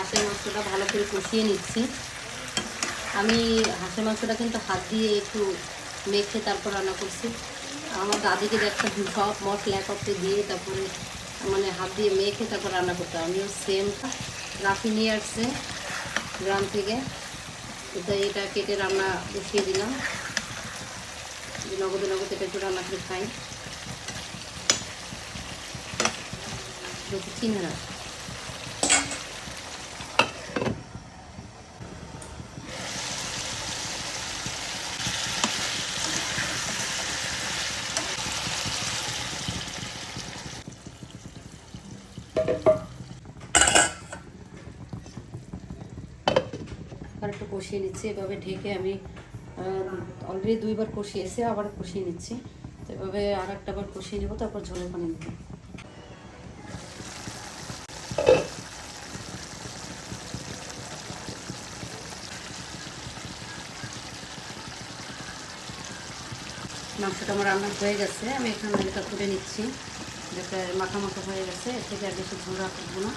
হাঁসের মাংসটা ভালো করে কষিয়ে নিচ্ছি। আমি হাঁসের মাংসটা কিন্তু হাত দিয়ে একটু মেখে তারপর রান্না করছি। আমার দাদিকে দেখতাম সব মশলা একত্রে দিয়ে তারপরে মানে হাত দিয়ে মেখে তারপর রান্না করতাম। আমিও সেম রাফি নিয়ে আসছে গ্রাম থেকে, তো এটা কেটে রান্না বসিয়ে দিলাম। নগদে নগদ এটা একটু রান্না করে খাই। চিংড়া আর একটু কষিয়ে নিচ্ছি এভাবে ঢেকে। আমি অলরেডি 2বার কষিয়েছি, আবার কষিয়ে নিচ্ছি। তো এভাবে আর একটা বার কষিয়ে নেবো, তারপর ঝোলের পানি দেবো। মাংসটা আমার রান্না হয়ে গেছে, আমি এখানে এটা তুলে নিচ্ছি। যাতে মাখা মাখা হয়ে গেছে, এর থেকে আর বেশি ঝোল রাখবো না।